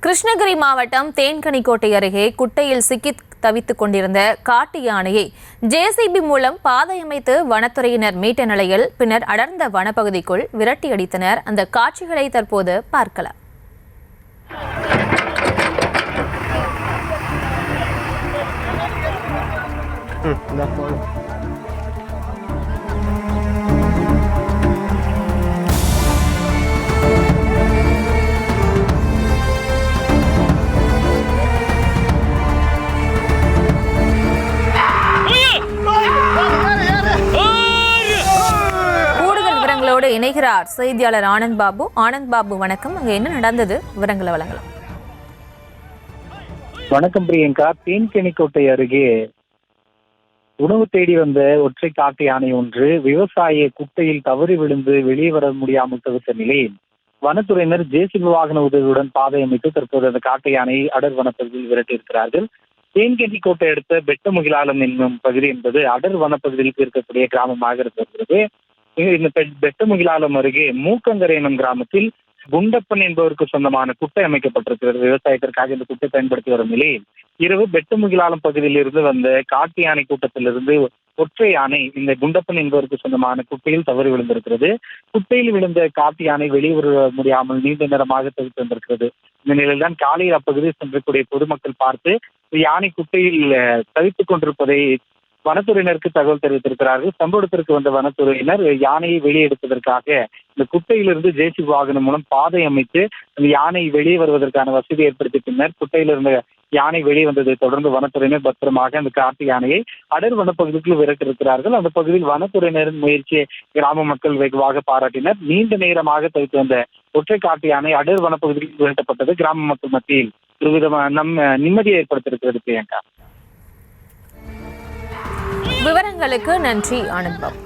கிருஷ்ணகிரி மாவட்டம் தேன்கனிக்கோட்டை அருகே குட்டையில் சிக்கி தவித்துக் கொண்டிருந்த காட்டு யானையை ஜேசிபி மூலம் பாதையமைத்து வனத்துறையினர் மீட்ட நிலையில் பின்னர் அடர்ந்த வனப்பகுதிக்குள் விரட்டி அடித்தனர். அந்த காட்சிகளை தற்போது பார்க்கலாம். இணைகிறார் செய்தியாளர் ஆனந்த் பாபு. ஆனந்த் பாபு, வணக்கம். அங்க என்ன நடந்தது, விவரங்களை வழங்கலாம். வணக்கம் பிரியங்கா. தேன்கனிக்கோட்டை அருகே உணவு தேடி வந்த ஒற்றை காட்டு யானை ஒன்று விவசாய குட்டையில் தவறி விழுந்து வெளியே வர முடியாமல் தவிர்த்த நிலையில் வனத்துறையினர் ஜேசிபி வாகன உதவியுடன் பாதை அமைத்து தற்போது அந்த காட்டு யானையை அடர் வனப்பகுதியில் விரட்டியிருக்கிறார்கள். தேன்கனிக்கோட்டை அடுத்த பெட்டமுகிலாலம் என்னும் பகுதி என்பது அடர் வனப்பகுதியில் இருக்கக்கூடிய கிராமமாக இருக்கிறது. இந்த பெட்டமுகிலாலம் அருகே மூக்கங்கரை எனும் கிராமத்தில் குண்டப்பன் என்பவருக்கு சொந்தமான குட்டை அமைக்கப்பட்டிருக்கிறது. விவசாயத்திற்காக இந்த குட்டை பயன்படுத்தி வரும் நிலையில் இரவு பெட்டமுகிலாலம் பகுதியில் இருந்து வந்த காட்டு யானை கூட்டத்திலிருந்து ஒற்றை யானை இந்த குண்டப்பன் என்பவருக்கு சொந்தமான குட்டையில் தவறி விழுந்திருக்கிறது. குட்டையில் விழுந்த காட்டு யானை வெளியே முடியாமல் நீண்ட நேரமாக தவித்து வந்திருக்கிறது. இந்த நிலையில்தான் காலையில் அப்பகுதியில் சென்றக்கூடிய பொதுமக்கள் பார்த்து யானை குட்டையில் தவித்துக் கொண்டிருப்பதை வனத்துறையினருக்கு தகவல் தெரிவித்திருக்கிறார்கள். சம்பவத்திற்கு வந்த வனத்துறையினர் யானையை வெளியே எடுப்பதற்காக இந்த குட்டையிலிருந்து ஜேசிபி வாகனம் மூலம் பாதை அமைத்து அந்த யானை வெளியே வருவதற்கான வசதி ஏற்படுத்திய பின்னர் குட்டையிலிருந்த யானை வெளியே வந்ததை தொடர்ந்து வனத்துறையினர் பத்திரமாக அந்த காட்டு யானையை அடர் வனப்பகுதிக்குள் விரட்டியிருக்கிறார்கள். அந்த பகுதியில் வனத்துறையினரின் முயற்சியை கிராம மக்கள் வெகுவாக பாராட்டினர். நீண்ட நேரமாக தவித்து வந்த ஒற்றை காட்டு யானை அடர் வனப்பகுதிக்கு விரட்டப்பட்டது கிராம மக்கள் மத்தியில் ஒருவிதமான நிம்மதியை ஏற்படுத்தியிருக்கிறது. பிரியங்கா, விவரங்களுக்கு நன்றி ஆனந்த் பாபு.